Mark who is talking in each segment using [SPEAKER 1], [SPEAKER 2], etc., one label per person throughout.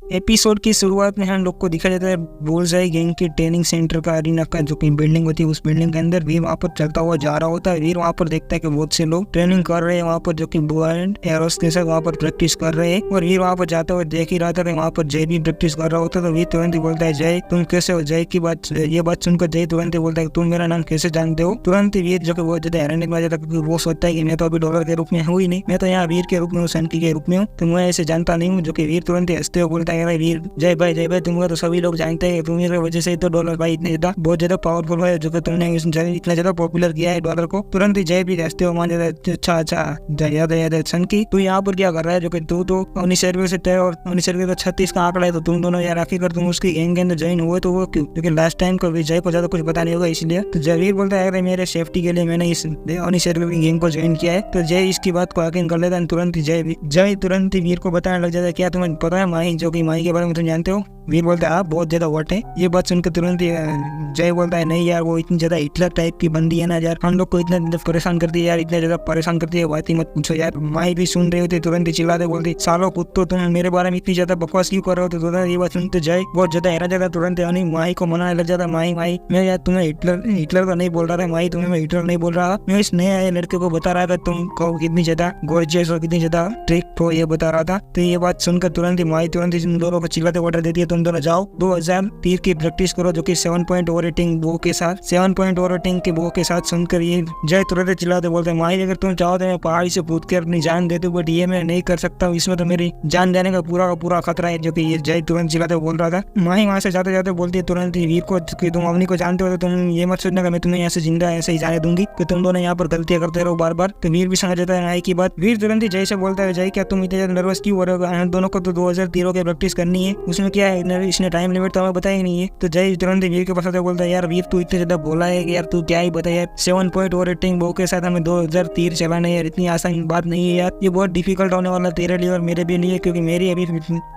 [SPEAKER 1] Episode की शुरुआत में हम लोग को दिखा जाता है बुलसाई गैंग के ट्रेनिंग सेंटर का अरीना का जो कि बिल्डिंग होती है, उस बिल्डिंग के अंदर वीर वहाँ पर चलता हुआ जा रहा होता है। वीर वहाँ पर देखता है कि बहुत से लोग ट्रेनिंग कर रहे हैं वहाँ पर, जो कि बो एंड एरोस के साथ वहाँ पर प्रैक्टिस कर रहे हैं। और वीर वहाँ पर जाते हुए देख ही रहा था कि वहाँ पर जय भी प्रैक्टिस कर रहा होता है। तो वीर तुरंत ही बोलता है, जय तुम कैसे हो? जय की बात, ये बात सुनकर जय तुरंत ही बोलता है, तुम मेरा नाम कैसे जानते हो? तुरंत ही वीर जो कि बहुत ज्यादा हैरानी में आ जाता है, क्योंकि वो सोचता है कि मैं तो अभी डॉलर के रूप में हूँ ही नहीं, मैं तो यहाँ वीर के रूप में हूँ, सनकी के रूप में हूँ, तो मैं ऐसे जानता नहीं हूँ। जो कि वीर तुरंत ही हंसते हुए बोलता है, वीर जय भाई तुमको तो सभी लोग जानते हैं, तुम्हारी वजह से तो डॉलर भाई इतने ज्यादा बहुत ज्यादा पावरफुल है, जो कि तुमने इतना ज्यादा पॉपुलर किया है डॉलर को। तुरंत ही जय भी हंसते हुए मान जाता है, अच्छा याद है सनकी, तू यहाँ पर क्या कर रहा है? जो कि तू तो अपनी सर्वे से तय और अपनी सर्वे का 36 का आंकड़ा है, तो तुम दोनों यार आखिर तुम उसकी गैंग के अंदर ज्वाइन हुए तो वो क्यों? क्योंकि लास्ट टाइम को जय को ज्यादा कुछ पता नहीं होगा, इसलिए तो जयवीर बोलता है मेरे सेफ्टी के लिए मैंने इस सर्वे की गैंग को ज्वाइन किया है। तो जय इसकी बात को यकीन कर लेता है। तुरंत ही जय तुरंत ही वीर को बताने लग जाता है, क्या तुम्हें पता है माही, जो कि माही के बारे में तुम जानते हो? वीर बोलता है आप बहुत ज्यादा वोट है। ये बात सुनकर तुरंत ही जय बोलता है, नहीं यार वो इतनी ज्यादा हिटलर टाइप की बंदी है ना यार, हम लोग को इतना परेशान करती है यार, इतना ज्यादा परेशान करती है, बात ही मत पूछो यार। माही भी सुन रही होती तुरंत ही चिल्लाते बोलती, सालों कुत्तो तुम मेरे बारे में इतनी ज्यादा बकवास क्यों कर रहे हो? तो तुरंत ये बात सुनते जय बहुत ज्यादा हैरान जाता, तुरंत माही को मनाने लग जाता, माही मैं यार तुम्हें हिटलर का नहीं बोल रहा था माही, तुम्हें मैं हिटलर नहीं बोल रहा, मैं इस नए आए लड़के को बता रहा था तुम को कितनी ज्यादा गॉर्जियस और कितनी ज्यादा ट्रिक हो, ये बता रहा था। तो ये बात सुनकर तुरंत ही माही तुरंत ही दोनों को चिल्लाते ऑर्डर देती है, तुम दोनों जाओ 2030 की प्रैक्टिस करो, जो कि 7.0 रेटिंग बो के साथ 7.0 रेटिंग के बो के साथ। सुनकर ये जय तुरंत चिल्लाते बोलते हैं, माही अगर तुम चाहो तो मैं पहाड़ी से कूद कर अपनी जान दे दूं, बट ये मैं नहीं कर सकता हूँ, इसमें तो मेरी जान जाने का पूरा खतरा है। जो कि ये जय तुरंत चिल्लाते बोल रहा था। माही वहाँ से जाते जाते बोलती है तुरंत ही वीर को कि तुम अवनी को जानते हो, तो तुम ये मत सोचना कि मैं तुम्हें यहाँ से जिंदा ऐसे ही जाने दूंगी, कि तुम दोनों यहाँ पर गलतियां करते रहो बार बार। तो वीर भी समझ जाता है माही की बात। वीर तुरंत ही जय से बोलता है, जय क्या तुम इतने ज्यादा नर्वस क्यों हो रहे हो? दोनों को तो 2013 की प्रैक्टिस करनी है, उसमें क्या है, इसने टाइम लिमिट तो हमें बताया ही नहीं है। तो जय तुरंत वीर के पास आते बोलता है, यार वीर तू इतने ज्यादा बोला है कि यार तू क्या ही बताया, 7.0 रेटिंग बो के साथ हमें 2030 चलाना है यार, इतनी आसान बात नहीं है यार, ये बहुत डिफिकल्ट होने वाला तेरे लिए और मेरे भी लिए, क्योंकि मेरी अभी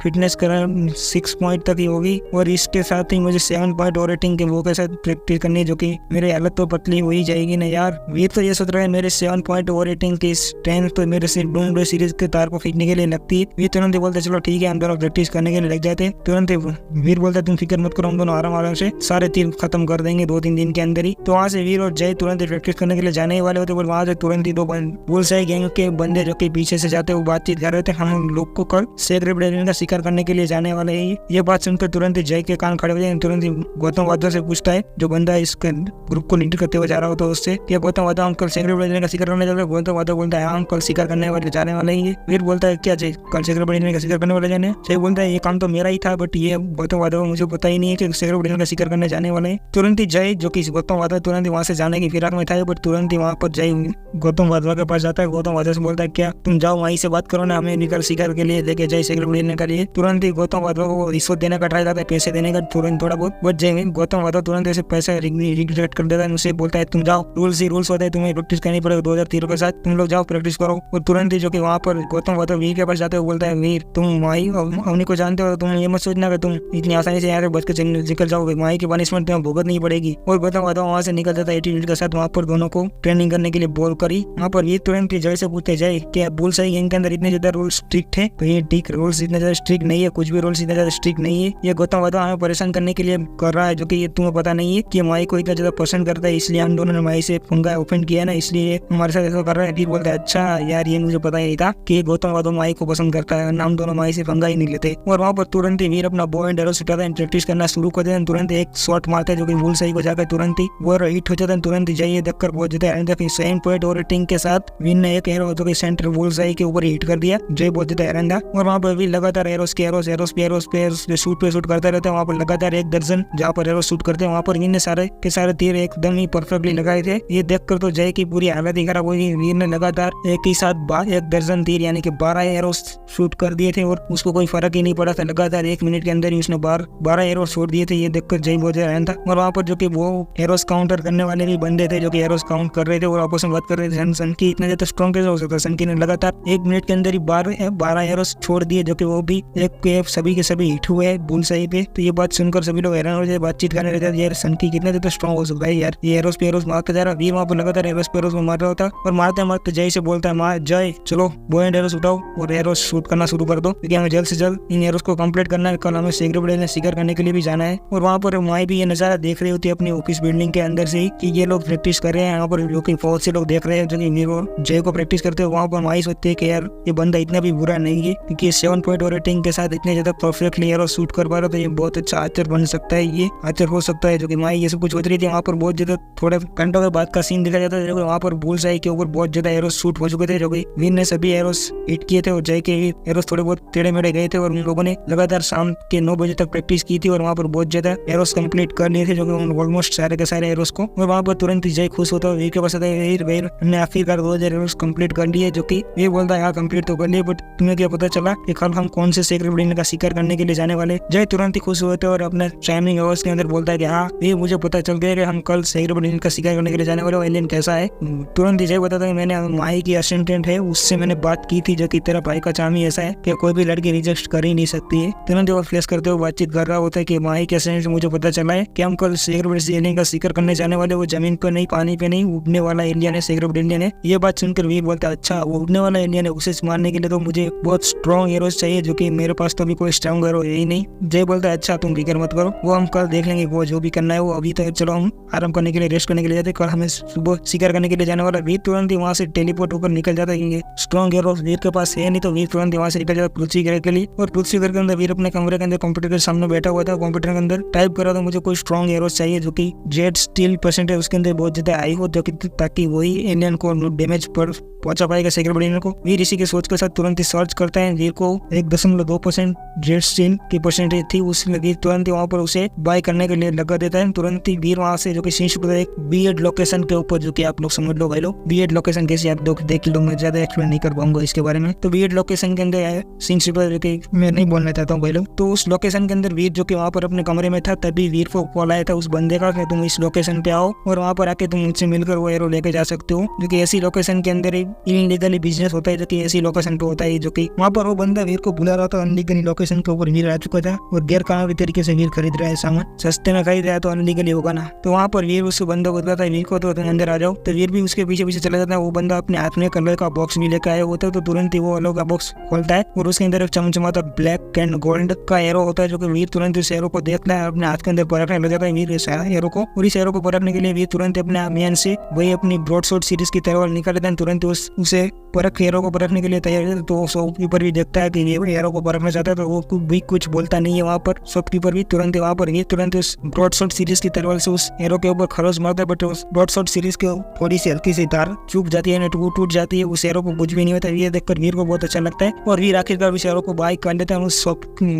[SPEAKER 1] फिटनेस करंट 6 पॉइंट तक ही होगी और इसके साथ ही मुझे 7.0 रेटिंग के वो के साथ प्रैक्टिस करनी है, जो कि मेरी हालत तो पतली हो ही जाएगी ना यार। वीर तो ये सोच रहा है मेरे 7.0 रेटिंग की स्ट्रेंथ तो मेरे सिर्फ डूम्बरे सीरीज के तार को खींचने के लिए लगती है। वीर तुरंत बोलते चलो ठीक है हम दोनों प्रैक्टिस करने के लिए लग जाते। तुरंत वीर बोलता तुम फिक्र मत करो, हम दोनों आराम से सारे तीर खत्म कर देंगे 2-3 दिन के अंदर ही। तो वहाँ से वीर और जय तुरंत प्रैक्टिस करने के लिए जाने ही वाले होते, और वहाँ से तुरंत ही दो बुलसाई गैंग के बंदे जो कि पीछे से जाते हुए बातचीत कर रहे थे, हम लोग को कल सेक्रेट का शिकार करने के लिए जाने वाले हैं। ये बात सुनकर तुरंत जय के कान खड़े हो जाए। तुरंत गौतम वादा से पूछता है, जो बंदा इस ग्रुप को लीड करते हुए जा रहा होता है उससे, कि गौतम वादा हम कल सेक्रेट का शिकार करने जा रहे हैं? गौतम वादा बोलता है हम कल शिकार करने वाले जाने वाले हैं। वीर बोलता है क्या जय कल सेक्रेट का शिकार करने वाले जाने? जय बोलता है ये काम तो मेरा ही था, बट ये गौतम वादा को मुझे पता ही नहीं है कि सेक्रेट का शिकार करने जाने वाले हैं। तुरंत ही जय जो कि गौतम वादा तुरंत वहाँ से जाने की फिराक में था, बट तुरंत ही वहाँ पर जय गौतम वादा के पास जाता है। गौतम वादा से बोलता है क्या तुम जाओ वहीं से बात करो ना, हमें निकल शिकार के लिए लेके जय सेक्रेट लेने के लिए। तुरंत ही गौतम वादा को रिश्वत देने का ट्राई करता है, पैसे देने का तुरंत थोड़ा बहुत, बट जय गौतम वादा तुरंत ऐसे पैसा रिग्रेट कर देता है। उसे बोलता है तुम जाओ, रूल्स ही रूल्स होते हैं, तुम्हें प्रैक्टिस करनी पड़ेगी 2013 के साथ, तुम लोग जाओ प्रैक्टिस करो। और तुरंत ही जो कि वहाँ पर गौतम वादा वीर के पास जाते हुए बोलता है, वीर तुम माही अवनी को जानते हो, तुम ये मत सोचना कि तुम इतनी आसानी से यहाँ से बच के निकल जाओगे, माही की पनिशमेंट तुम्हें भुगत नहीं पड़ेगी। और गौतम वादा वहाँ से निकल जाता है एटीट्यूड के साथ, वहाँ पर दोनों को ट्रेनिंग करने के लिए बोल करी। वहाँ पर वीर तुरंत ही जय से पूछते जय क्या बुलसाई गैंग के अंदर इतने ज्यादा रूल्स स्ट्रिक्ट है? तो ये ठीक रूल्स इतने ज्यादा स्ट्रिक्ट नहीं है, कुछ भी रूल्स इतना ज्यादा स्ट्रिक्ट नहीं है, ये गौतम वादा हमें परेशान करने के लिए कर रहा है, जो कि ये तुम्हें पता नहीं है कि माही को इतना ज्यादा पसंद करता है, इसलिए हम दोनों ने माही से पंगा ओपन किया ना, इसलिए हमारे साथ ऐसा कर रहा है। वीर बोलता है अच्छा यार ये मुझे पता ही नहीं था कि गौतम वादा माही को पसंद करता है, हम दोनों माही से पंगा ही नहीं लेते। और वहाँ पर तुरंत ही वीर अपना बो एंड एरो उठाता है, प्रैक्टिस करना शुरू कर देते हैं। तुरंत एक शॉट मारता है जो कि बुलसाई को जाकर तुरंत ही वो हिट हो जाता है। तुरंत ही जाइए देखकर पहुंच जाता है 7.0 रेटिंग के साथ। विन ने एक एरो जो कि सेंटर बुलसाई के ऊपर हिट कर दिया, जय बहुत ज्यादा हैरान था। और वहाँ पर भी लगातार एरोस पे शूट करता रहता है। वहाँ पर लगातार 1 दर्जन जहाँ पर एरो शूट करते हैं, वहाँ पर विन ने सारे के सारे तीर एकदम ही परफेक्टली लगाए थे। ये देखकर तो जय की पूरी हालत ही खराब हुई। वीर ने लगातार एक ही साथ 1 दर्जन तीर यानी कि 12 एरो शूट कर दिए थे और उसको कोई फर्क ही नहीं पड़ा था। लगातार 1 मिनट के अंदर ही उसने 12 एरोस छोड़ दिए थे। ये देखकर जय बहुत हैरान था। और वहाँ पर जो कि वो एरोस काउंटर करने वाले भी बंदे थे जो कि एरोस काउंट कर रहे थे और आपस में बात कर रहे थे सनकी इतना ज्यादा स्ट्रॉन्ग कैसे हो सकता है। सनकी ने लगातार 1 मिनट के अंदर ही 12 एरोस छोड़ दिए जो कि वो भी एक के सभी के सभी हिट हुए बुलसाई पे। तो ये बात सुनकर सभी लोग हैरान हो जाए, बातचीत करने लगे यार सनकी कितना ज्यादा स्ट्रॉन्ग हो सकता है यार, ये एरोस पे एरोस मारता जा रहा। वीर वहाँ पर लगातार एरोस पे एरोस में मार रहा होता और मारते मारते जय से बोलता है मार जय चलो बो एंड एरोस उठाओ और एरोस शूट करना शुरू कर दो क्योंकि हमें जल्द से जल्द इन एरोस को कंप्लीट करना है। कल हमें सेग्रेबल शिकार करने के लिए भी जाना है। और वहाँ पर माई भी ये नजारा देख रही होती है अपनी ऑफिस बिल्डिंग के अंदर से ही कि ये लोग प्रैक्टिस कर रहे हैं। यहाँ पर जो कि बहुत से लोग देख रहे हैं जो कि जय को प्रैक्टिस करते हैं। वहाँ पर माई सोचती है कि यार ये बंदा इतना भी बुरा नहीं है क्योंकि 7 पॉइंट और रेटिंग के साथ इतने ज्यादा परफेक्टली एरोस शूट कर पा रहा, तो ये बहुत अच्छा आर्चर बन सकता है, ये आर्चर हो सकता है। जो कि माई ये सब कुछ सोच रही थी। वहाँ पर बहुत ज्यादा थोड़े घंटों के बाद का सीन दिखा जाता है। वहाँ पर बुलसाई के ऊपर बहुत ज्यादा एरोस शूट हो चुके थे जो कि वीर ने सभी एरोस हिट किए थे और जय के एरोस थोड़े बहुत टेढ़े मेढ़े गए थे और उन लोगों ने लगातार शाम के 9 बजे तक प्रैक्टिस की थी और वहाँ पर बहुत ज्यादा एरोस कंप्लीट कर लिए थे जो कि ऑलमोस्ट सारे के सारे एरोस को। और वहाँ पर तुरंत जय खुश होता है, वीर के पास आता है, वीर हमने आखिरकार 2000 एरोस कंप्लीट कर लिए। जो कि ये बोलता है हाँ कंप्लीट तो कर लिए बट तुम्हें क्या पता चला कि कल हम कौन से सेग्रेबल का शिकार करने के लिए जाने वाले। जय तुरंत ही खुश होते और अपने टाइमिंग आवर्स के अंदर बोलता है कि हाँ ये मुझे पता चल गया कि हम कल सेग्रेबल का शिकार करने के लिए जाने वाले। एलियन कैसा है? तुरंत ही जय बताता है मैंने माई की असिस्टेंट है उससे मैंने बात की थी जो कि तेरा भाई का चाम ही ऐसा है कि कोई भी लड़की रिजेक्ट कर ही नहीं सकती है। तुरंत वो फ्लैश करते हुए बातचीत कर रहा होता है कि माई के असिस्टेंट से मुझे पता चला है कि हम कल सेग्रेबल एलियन का शिकार करने जाने वाले। वो जमीन पर नहीं पानी पे नहीं उड़ने वाला एलियन है, सेग्रेबल एलियन है। ये बात सुनकर वीर बोलता है अच्छा वो उड़ने वाला एलियन है, उसे मारने के लिए तो मुझे बहुत स्ट्रॉन्ग एरोस चाहिए जो कि मेरे पास तो अभी कोई स्ट्रॉन्ग एरो है ही नहीं। जय बोलता है अच्छा तुम फिक्र मत करो वो हम कल देख लेंगे, वो जो भी करना है वो अभी तक चलो हम आराम करने के लिए रेस्ट करने के लिए जाते, कल हमें सुबह शिकार करने के लिए जाने वाला। वीर तुरंत ही वहाँ से टेलीपोर्ट होकर निकल जाता है क्योंकि स्ट्रॉन्ग एरोस वीर के पास है नहीं, तो वीर तुरंत वहाँ से निकल जाता पृथ्वी ग्रह के लिए। और पृथ्वी ग्रह के अंदर वीर अपने कमरे के अंदर कंप्यूटर के सामने बैठा हुआ था, कंप्यूटर के अंदर टाइप कर रहा था मुझे कोई स्ट्रॉन्ग एरोस चाहिए जो कि जेट स्टील परसेंटेज उसके अंदर बहुत ज्यादा हाई हो ताकि वही एलियन को डैमेज पर पहुंचा पाएगा सेग्रेबल एलियन को। वीर इसी के सोच के साथ तुरंत ही सर्च करता है। वीर को 1.2% जेट स्टील की परसेंटेज थी, उसमें वीर तुरंत ही वहाँ पर उसे बाय करने के लिए लगा देता है। तुरंत ही वीर वहाँ से जो कि एक बीएड लोकेशन के ऊपर जो कि आप लोग समझ लो भाई लोग बीएड लोकेशन कैसे आप लोग देख लो, मैं ज्यादा एक्सप्लेन नहीं कर पाऊंगा इसके बारे में। तो बीएड लोकेशन के अंदर आया सीन जो कि मैं नहीं बोलना चाहता हूँ भाई लोग। तो उस लोकेशन के अंदर वीर जो कि वहाँ पर अपने कमरे में था तभी वीर को कॉल आया था उस बंदे का कि तुम इस लोकेशन पे आओ और वहाँ पर आके तुम मुझसे मिलकर वो एरो लेके जा सकते हो। जो कि ऐसी लोकेशन के अंदर इनलीगली बिजनेस होता है जो कि ऐसी लोकेशन पे होता है। जो कि वहाँ पर वो बंदा वीर को बुला रहा था अनलीगली लोकेशन के ऊपर वीर आ चुका था और गैर कानूनी तरीके से वीर खरीद रहा है सामान, सस्ते में खरीद रहा है तो अनलीगली होगा ना। तो वहाँ पर वीर उस बंदा को बताता है वीर को तो अंदर आ जाओ। तो वीर भी उसके पीछे पीछे चला जाता है। वो बंदा अपने हाथ में कलर का बॉक्स भी लेकर आया होता है तो तुरंत ही वो अलग का बॉक्स खोलता है और उसके अंदर एक चमचमाता ब्लैक एंड गोल्ड का एरो होता है। जो कि वीर तुरंत इस एरो को देखता है अपने हाथ के अंदर परखने लग जाता है वीर इस एरो को। और इस एरो को परखने के लिए वीर तुरंत अपने मैन से वही अपनी ब्रॉडशॉट सीरीज की तलवार निकाल लेता है। तुरंत उसे परख एरो को परखने के लिए तैयार है। तो शॉपकीपर भी देखता है कि ये एरो को परखना चाहता है तो वो भी कुछ बोलता नहीं है। वहाँ पर शॉपकीपर भी तुरंत वहाँ पर तुरंत उस ब्रॉडशॉट सीरीज की तलवार से उस एरो के ऊपर खरोच मारता है। बट उस ब्रॉडशॉट सीरीज के थोड़ी सी हल्की सी तार चुप जाती है, टूट जाती है। उस एरो को कुछ भी नहीं होता। ये देखकर वीर को बहुत अच्छा लगता है और वीर आखिरकार उस एरो को बाय कर लेता है।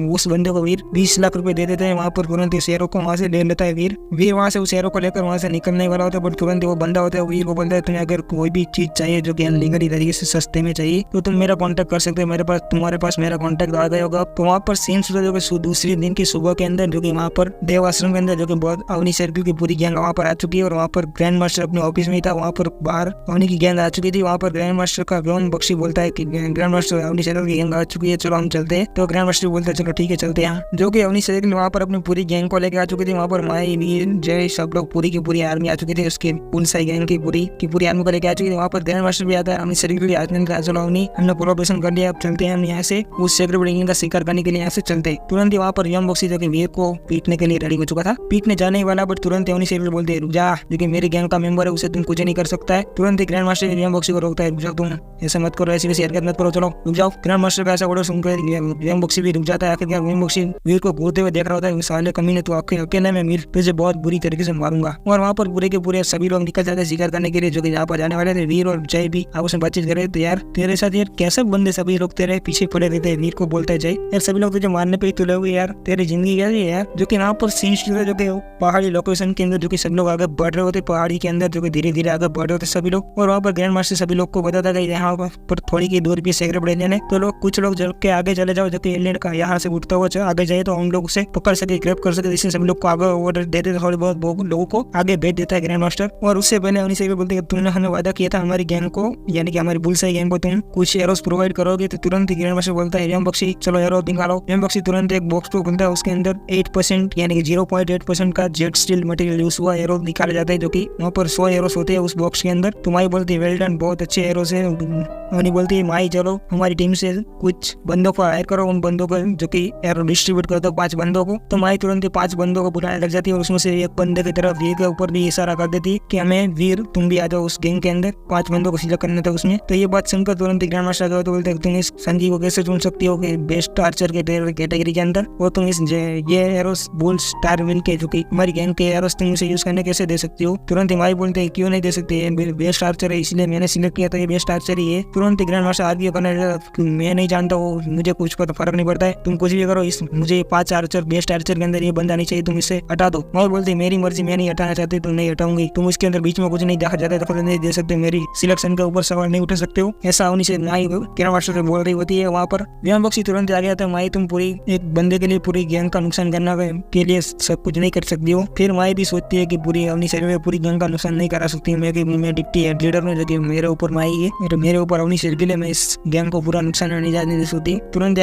[SPEAKER 1] उस बंदे को वीर 20 लाख रुपए दे देते हैं। वहाँ पर तुरंत इस एरो को वहाँ से ले लेता है वीर वहाँ से उस एरो को लेकर वहाँ से निकलने वाला होता है। बट तुरंत वो बंदा होता है वीर को बोलता है तुम्हें अगर कोई भी चीज चाहिए जो कि अनलीगली तरीके से सस्ते में चाहिए तो तुम मेरा कांटेक्ट कर सकते हो, तुम्हारे पास मेरा कांटेक्ट आ गया होगा। तो वहाँ पर सीन जो कि दूसरे दिन की सुबह के अंदर जो कि वहाँ पर देव आश्रम के अंदर जो कि बहुत अवनी सर्किल की पूरी गैंग वहाँ पर आ चुकी है और वहाँ पर ग्रैंड मास्टर अपने ऑफिस में ही था। वहाँ पर बाहर अवनी की गैंग आ चुकी थी। वहाँ पर ग्रैंड मास्टर का रोहन बख्शी बोलता है कि ग्रैंड मास्टर अवनी सर्किल की गैंग आ चुकी है, चलो हम चलते हैं। तो ग्रैंड मास्टर बोलता है चलो ठीक है चलते हैं। जो कि अवनी सर्किल वहाँ पर अपनी पूरी गैंग को लेकर आ चुकी थी। वहाँ पर माई वीर जय सब लोग पूरी की पूरी आर्मी आ चुकी थी, उसके पुलसाई गैंग की पूरी आर्मी को लेकर आ चुकी थी। वहाँ पर ग्रैंड मास्टर भी आता है अवनी सर्किल आदमी का चलो अवनी हमने पूरा ऑपरेशन कर लिया, अब चलते हैं हम यहाँ से उस सेग्रेबल एलियन का शिकार करने के लिए यहाँ से चलते। तुरंत ही वहाँ पर यम बॉक्सी जो कि वीर को पीटने के लिए रेडी हो चुका था, पीटने जाने वाला। बट तुरंत अवनी सर्किल बोलते हैं रुक जा, जो कि मेरी गैंग का मेंबर है उसे तुम कुछ नहीं कर सकता है। तुरंत ही ग्रैंड मास्टर यम बॉक्सी को रोकता है रुक जाओ, तुम ऐसा मत करो, ऐसी वैसी हरकत मत करो, चलो रुक जाओ। ग्रैंड मास्टर का ऐसा ऑर्डर सुनकर यम बॉक्सी भी रुक जाता है। आखिरकार यम बॉक्सी वीर को घूरते हुए देख रहा होता है साले कमीने तो अकेले में वीर तुझे बहुत बुरी तरीके से मारूंगा। और वहाँ पर पूरे के पूरे सभी लोग निकल जाते हैं शिकार करने के लिए जो कि यहाँ पर जाने वाले थे। वीर और जय भी आपस में बातचीत कर रहे थे यार तेरे साथ यार कैसे बंदे सभी लोग तेरे पीछे पड़े रहते हैं। वीर को बोलता है जय यार सभी लोग तुझे मारने पे ही तुले हुए यार, तेरी जिंदगी क्या है यार। जो कि यहाँ पर सीन जो कि पहाड़ी लोकेशन के अंदर जो कि सब लोग आगे बढ़ रहे होते पहाड़ी के अंदर जो कि धीरे धीरे आगे बढ़ रहे होते सभी लोग। और वहाँ पर ग्रैंड मास्टर सभी लोग को बताता है यहाँ पर थोड़ी की दूर पे सेग्रेबल एलियन है तो लोग कुछ लोग जल के आगे चले जाओ जो कि एलियन का यहाँ से उठता हुआ वो आगे जाए तो हम लोग उसे पकड़ सके, ग्रैब कर सके, जिससे सभी लोग को आगे ऑर्डर दे देते, थोड़े बहुत लोगों को आगे भेज देता है ग्रैंड मास्टर। और उससे पहले अवनी से बोलते हैं तुमने हमें वादा किया था हमारी गैंग को, यानी कि हमारी बुलसाई गैंग को तुम कुछ एरोस प्रोवाइड करोगे। तो तुरंत ही ग्रैंड मास्टर बोलता है एम बख्शी चलो एरो निकालो। एम बख्शी तुरंत एक बॉक्स को खुलता है, उसके अंदर 8% यानी कि 0.8% का जेट स्टील मटेरियल यूज हुआ एरो निकाला जाता है, जो कि वहाँ पर 100 एरोस होते हैं उस बॉक्स के अंदर। तो माई बोलती है वेल डन, बहुत अच्छे एरोस है। अवनी बोलती है माई चलो हमारी टीम से कुछ बंदों को हायर करो, उन बंदों को जो कि एरो डिस्ट्रीब्यूट कर दो 5 बंदों को। तो माई तुरंत 5 बंदों को बुलाने लग जाती है और उसमें से एक बंदे की तरफ वीर के ऊपर भी इशारा कर देती है कि हमें वीर तुम भी आ जाओ उस गैंग के अंदर, 5 बंदों को सिलेक्ट करना था उसमें। तो ये बात सुनकर तुरंत ग्रैंड मास्टर तो बोलते हैं तुम इस संजी को कैसे चुन सकती हो कि बेस्ट आर्चर के कैटेगरी के अंदर, और तुम इस ये एरोस बुल स्टार विन के जो कि हमारी गैंग के एरोस तुम इसे यूज करने कैसे दे सकती हो। तुरंत माई बोलते हैं क्यों नहीं दे सकती है, बेस्ट आर्चर है इसलिए मैंने सिलेक्ट किया था, ये बेस्ट आर्चर ही है। तुरंत ग्रैंड मास्टर आर्ग्यू करने लगा मैं नहीं जानता वो, मुझे कुछ पता फर्क नहीं पड़ता है, तुम कुछ भी करो, इस मुझे 5 आर्चर बेस्ट आर्चर के अंदर ये बंदा नहीं चाहिए, तुम इसे हटा दो। और बोलते मेरी मर्जी, मैं नहीं हटाना चाहती, तुम नहीं हटाऊंगी, तुम उसके अंदर बीच में कुछ नहीं देखा जाता तो नहीं दे सकते, मेरी सिलेक्शन के ऊपर सवाल नहीं उठा सकते हो। ऐसा होने से माई ग्रैंड मास्टर बोल रही होती है वहाँ पर। व्याम बख्शी तुरंत आ गया था माई तुम पूरी एक बंदे के लिए पूरी गैंग का नुकसान करना के लिए सब कुछ नहीं कर सकती हो। फिर माई भी सोचती है कि पूरी अपनी शरीर में पूरी गैंग का नुकसान नहीं करा सकती, मैं डिप्टी हेड लीडर में जो कि मेरे ऊपर माई है, मेरे ऊपर अपनी शरीर के लिए मैं इस गैंग को पूरा नुकसान नहीं जाने दे सकती। तुरंत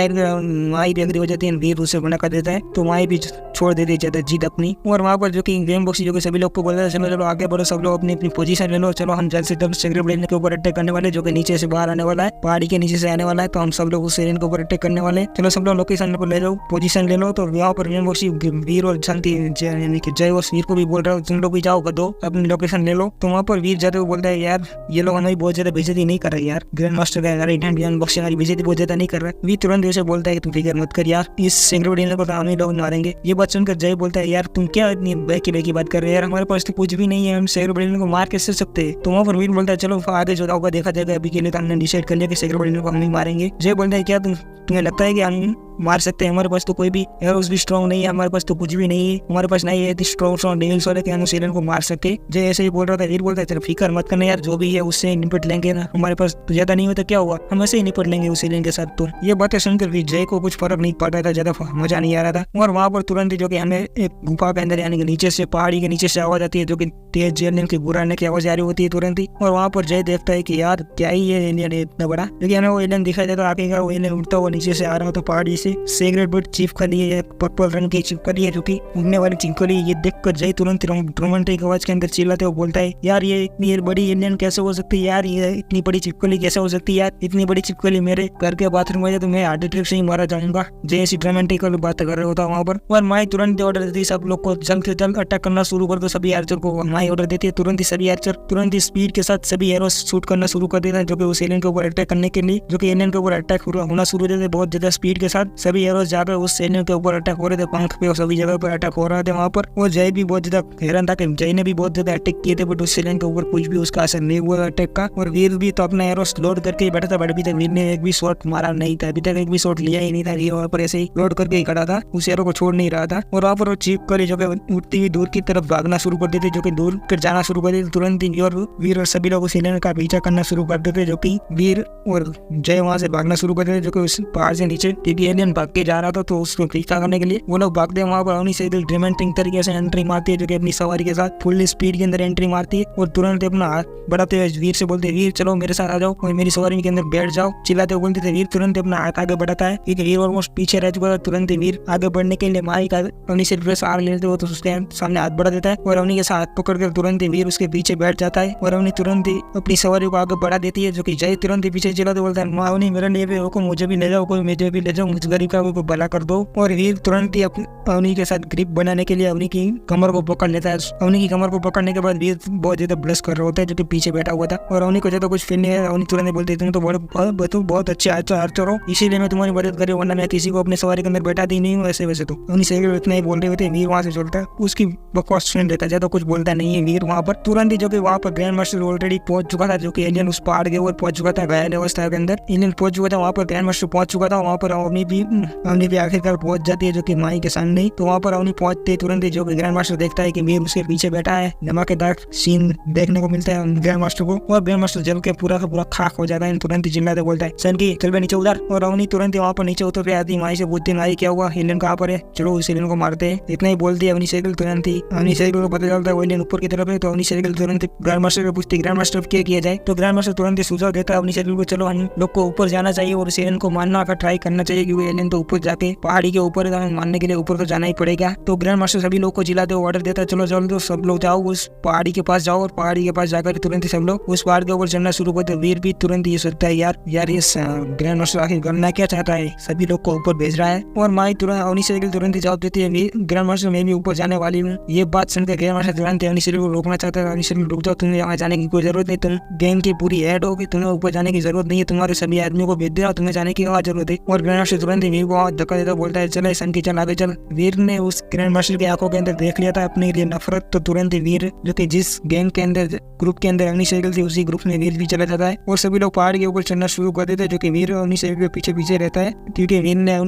[SPEAKER 1] माई भी एग्री हो जाती है, वीर उसे मना कर देता है, तो माई भी छोड़ देती है जीत अपनी। और वहाँ पर जो कि व्याम बख्शी जो कि सभी लोग को बोलता है चलो आगे बढ़ो, सब लोग अपनी अपनी पोजीशन ले लो, चलो हम जल्द से जल्द सेक्रेट ब्लेड के ऊपर अटैक करने वाले जो कि नीचे से बाहर आने वाला है, पहाड़ी के नीचे से आने वाला है, तो हम सब लोग उस एरियन के ऊपर अटैक करने वाले, चलो सब लोग लोकेशन पर ले जाओ, पोजीशन ले लो। तो यहाँ पर व्याम बख्शी वीर और शांति यानी कि जय और वीर को भी बोल रहा है तुम लोग भी जाओ दो अपनी लोकेशन ले लो। तो वहाँ पर वीर जाते हुए बोलता है यार ये लोग हमारी बहुत ज्यादा बेइज्जती नहीं कर रहे यार, ग्रैंड मास्टर का व्याम बख्शी हमारी बेइज्जती बहुत ज्यादा नहीं कर रहा है। वीर तुरंत ऐसे बोलता है कि तुम फिक्र मत कर यार, इस सेक्रेट ब्लेड को तो हम ही लोग मारेंगे। ये बात सुनकर जय बोलता है यार तुम क्या इतनी बहकी बात कर रहे हैं यार, हमारे पास तो कुछ भी नहीं है, हम सेक्रेट ब्लेड को मार कैसे सकते हैं। तो वहाँ पर वीर बोलता है चलो आगे जो होगा देखा जाएगा, अभी के लिए तो हमने डिसाइड कर लिया कि सेक्रेट ब्लेड को हम ही मारेंगे। जय बोलता है क्या तुम्हें लगता है कि हम मार सकते हैं, हमारे पास तो कोई भी एरोस भी स्ट्रॉन्ग नहीं है, हमारे पास तो कुछ भी नहीं है, हमारे पास नहीं है स्ट्रॉन्ग डेविल्स वाले कि हम उस एलियन को मार सके। जय ऐसे ही बोल रहा था। वीर बोलता है चलो फिकर मत करना यार, जो भी है उससे निपट लेंगे ना, हमारे पास तो ज्यादा नहीं होता क्या हुआ, हम ऐसे ही निपट लेंगे उस एलियन के साथ। तो ये बातें सुनकर भी जय को कुछ फर्क नहीं पड़ रहा था, ज्यादा मजा नहीं आ रहा था। और वहाँ पर तुरंत जो कि हमें एक गुफा के अंदर यानी कि नीचे से पहाड़ी के नीचे से आवाज आती है, जो कि तेज एलियन की गुर्राने की आवाज आ रही होती है तुरंत ही। और वहाँ पर जय देखता है कि यार क्या ही है एलियन इतना बड़ा, लेकिन हमें वो एलियन दिखाई देता आगे का, वो एलियन उड़ता हुआ नीचे से आ रहा होता पहाड़ी से। सेक्रेट ब्लेड चिपकली है, पर्पल रंग की चिपकली है जो कि उड़ने वाली चिपकली। ये देखकर जय तुरंत रोमांटिक आवाज के अंदर चिल्लाते हुए बोलता है यार ये इतनी बड़ी एलियन कैसे हो सकती है यार, ये इतनी बड़ी चिपकली कैसे हो सकती है यार, इतनी बड़ी चिपकली मेरे घर के बाथरूम में तो मैं हार्ट अटैक से ही मारा जाऊंगा। जय ऐसी ड्रामेटिकल बात कर रहे होता वहाँ पर। और माई तुरंत ऑर्डर देती सब लोग को जल्द से जल्द अटैक करना शुरू कर दो, सभी आर्चर को माई ऑर्डर देती है। तुरंत ही सभी आर्चर तुरंत ही स्पीड के साथ सभी एरो शूट करना शुरू कर देते हैं, जो कि उस एलियन के ऊपर अटैक करने के लिए, जो कि एलियन के ऊपर अटैक होना शुरू देते बहुत ज्यादा स्पीड के साथ। सभी एरो जाकर उस एलियन के ऊपर अटैक हो रहे थे, पंख पे और सभी जगह पर अटैक हो रहा था वहाँ पर। और जय भी बहुत ज्यादा हैरान था कि जय ने भी बहुत ज्यादा अटैक किए थे, बट उस एलियन के ऊपर कुछ भी उसका असर नहीं हुआ अटैक का। और वीर भी तो अपना एरो लोड करके ही बैठा था, बट अभी तक वीर ने एक भी शॉट मारा नहीं था, अभी तक एक भी शॉट लिया ही नहीं था। वीर वहाँ पर ऐसे ही लोड करके ही खड़ा था, उस एरो को छोड़ नहीं रहा था। और वहाँ पर वो चीप कर जो कि उठती हुई दूर की तरफ भागना शुरू कर देते, जो कि दूर कर जाना शुरू कर देते। तुरंत ही और वीर और सभी लोग उस एलियन का पीछा करना शुरू कर देते, जो कि वीर और जय वहाँ से भागना शुरू कर देते, जो कि उस पहाड़ से नीचे, क्योंकि एलियन भाग के जा रहा था तो उसको पीछा करने के लिए वो लोग भागते हैं। वहाँ पर उन्हीं से ड्रामेटिक तरीके से एंट्री मारती है, जो कि अपनी सवारी के साथ फुल स्पीड के अंदर एंट्री मारती है। और तुरंत अपना हाथ बढ़ाते हुए वीर से बोलते हैं वीर चलो मेरे साथ आ जाओ और मेरी सवारी के अंदर बैठ जाओ, चिल्लाते हुए बोलते थे। वीर तुरंत अपना हाथ आगे बढ़ाता है, क्योंकि वीर ऑलमोस्ट पीछे रह चुका था। तुरंत वीर आगे बढ़ने के लिए माई का अपनी सिर पर आग लेते हो तो उसके सामने हाथ बढ़ा देता है, और अवनी के साथ पकड़कर तुरंत वीर उसके पीछे बैठ जाता है। और अवनी तुरंत ही अपनी सवारी को आगे बढ़ा देती है, जो कि जय तुरंत ही पीछे चिल्लाते बोलता है अवनी मेरे लिए भी रोको, मुझे भी ले जाओ, कोई मुझे भी ले जाओ, मुझ गरीब का कोई भला कर दो। और वीर तुरंत ही अवनी के साथ ग्रिप बनाने के लिए अवनी की कमर को पकड़ लेता है। अवनी की कमर को पकड़ने के बाद वीर बहुत ज्यादा ब्लश कर रहा होता है, जो कि पीछे बैठा हुआ था। और अवनी को ज्यादा कुछ फील नहीं है। अवनी तुरंत बोलते तुम तो बहुत अच्छे आर्चर हो, इसीलिए मैं तुम्हारी मदद कर रही हूँ, वरना मैं किसी को अपने सवारी के अंदर बैठा दी नहीं हूँ ऐसे वैसे। तो अवनी से इतना ही बोल रहे होते, वीर वहाँ से चलता है, उसकी बकवास सुन लेता है, ज्यादा कुछ बोलता नहीं है वीर वहाँ पर। तुरंत ही जो कि वहाँ पर ग्रैंड मास्टर ऑलरेडी पहुंच चुका था, जो कि एलियन उस पहाड़ के ऊपर पहुंच चुका था, घायल अवस्था के अंदर एलियन पहुंच चुका था। वहाँ पर ग्रैंड मास्टर पहुंच चुका था, वहाँ पर अवनी भी अवनी भी आखिरकार पहुंच जाती है जो कि माई के सामने। तो वहाँ पर अवनी पहुंचते तुरंत ही जो कि ग्रैंड मास्टर देखता है कि वीर उसके पीछे बैठा है। धमाकेदार सीन देखने को मिलता है ग्रैंड मास्टर को, और ग्रैंड मास्टर जल के पूरा का पूरा खाक हो जाता है। तुरंत ही चिल्लाते बोलता है सन की चल बे नीचे उधर। और अवनी तुरंत ही वहाँ पर नीचे उतर आती है। माई से पूछती माई क्या हुआ, एलियन कहाँ पर है, चलो उस एलियन को मारते हैं। इतना ही बोलती है अवनी साइकिल। तुरंत ही अवनी साइकिल को पता चलता है वो एलियन ऊपर की तरफ है। तो अवनी साइकिल तुरंत ग्रैंड मास्टर को पूछती है ग्रैंड मास्टर क्या किया जाए। तो ग्रैंड मास्टर तुरंत ही सुझाव देता है अवनी साइकिल को, चलो हम लोग को ऊपर जाना चाहिए और उस एलियन को मारना का ट्राई करना चाहिए, क्योंकि एलियन तो ऊपर जाके पहाड़ी के ऊपर है, हमें मारने के लिए ऊपर तो जाना ही पड़ेगा। तो ग्रैंड मास्टर सभी लोग को चिल्लाते हुए ऑर्डर देता है चलो चलो सब लोग जाओ उस पहाड़ी के पास जाओ। और पहाड़ी के पास जाकर तुरंत ही सब लोग उस पहाड़ के ऊपर चढ़ना शुरू करते। वीर भी तुरंत ये सोचता है यार ये ग्रैंड मास्टर आखिर करना क्या चाहता है, सभी लोग को ऊपर भेज रहा है। और माई तुरंत अवनी साइकिल तुरंत ही जवाब देती है ग्रैंड मास्टर मैं भी ऊपर जाने वाली हूँ। ये बात सुनकर ग्रैंड मास्टर तुरंत अवनी साइकिल को रोकना चाहता है। अवनी साइकिल रुक जाओ, तुम्हें वहाँ जाने की कोई जरूरत नहीं, तुम गेम की पूरी हेड हो, तुम्हें ऊपर जाने की जरूरत नहीं है, तुम्हारे सभी आदमियों को भेज दिया, तुम्हें जाने की जरूरत है। और ग्रैंड मास्टर तुरंत ही वीर को धक्का देता बोलता है चले सन की चल आगे चल। वीर ने उस ग्रैंड मास्टर की आंखों के अंदर देख लिया था अपने लिए नफरत। तो तुरंत ही वीर जो कि जिस गैंग के अंदर ग्रुप के अंदर अवनी साइकिल थी उसी ग्रुप में वीर भी चला जाता है। और सभी लोग पहाड़ के ऊपर चढ़ना शुरू कर देते हैं, जो कि वीर अवनी साइकिल के पीछे पीछे रहता है, क्योंकि वीर ने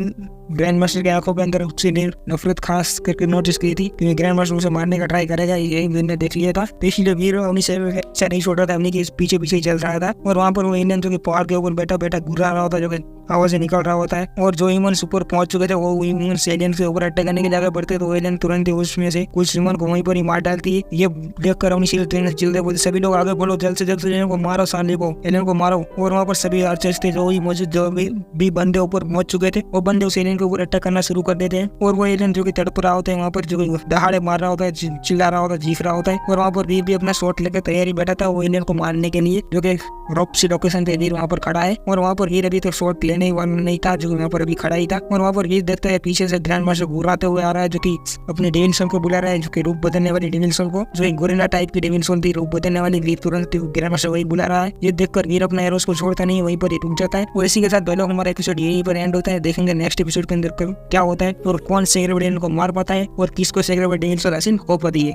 [SPEAKER 1] ग्रैंड मास्टर की आंखों के अंदर उससे नफरत खास करके नोटिस की थी, क्योंकि ग्रैंड मास्टर उसे मारने का ट्राई करेगा यही वीर ने देख लिया था। तो इसलिए वीर अवनी साइकिल से नहीं छोड़ रहा था, अवनी के पीछे पीछे चल रहा था। और वहाँ पर वो इंडियन जो कि पहाड़ के ऊपर बैठा बैठा घुरा रहा होता है, जो कि आवाज निकल रहा होता है। और जो ह्यूमंस ऊपर पहुंच चुके थे वो ह्यूमंस एलियन के ऊपर अटैक करने की जगह बढ़ते, तो एलियन तुरंत ही उसमें से कुछ ह्यूमन को वहीं पर ही मार डालती है। ये देखकर अवनी साइकिल चिल्लाते बोलते सभी लोग आगे बोलो, जल्द से जल्द एलियन को मारो, साले को एलियन को मारो। और वहाँ पर सभी आर्चर्स थे जो मौजूद जो भी बंदे ऊपर पहुंच चुके थे, वो बंदे उस एलियन के ऊपर अटैक करना शुरू कर देते हैं। और वो एलियन जो कि तड़प रहा होता है वहाँ पर, जो दहाड़े मार रहा होता है, चिल्ला रहा होता है, चीख रहा होता है। और वहाँ पर वीर भी अपना शॉट लेकर तैयारी बैठा था वो एलियन को मारने के लिए, जो कि रॉप्सी लोकेशन पे वीर वहाँ पर खड़ा है। और वहाँ पर वीर अभी तो शॉट लेने वाला नहीं था, जो वहाँ पर अभी खड़ा ही था। और वहाँ पर वीर देखता है पीछे से ग्रैंड मास्टर घुराते हुए आ रहा है, जो कि अपने डेविल सोल को बुला रहा है, जो कि रूप बदलने वाली डेविल सोल को, जो एक गोरिल्ला टाइप की डेविल सोल थी रूप बदलने वाली। वीर तुरंत ग्रैंड मास्टर वही बुला रहा है। ये देखकर वीर अपना एरोस को छोड़ता नहीं, वहीं पर ही रुक जाता है। और इसी के साथ पहले हमारा एपिसोड यहीं पर एंड होता है। देखेंगे नेक्स्ट एपिसोड के अंदर क्या होता है और कौन सेग्रेड को मार पाता है और किसको सेग्रेड डेविल सोल हासिल हो पाती है।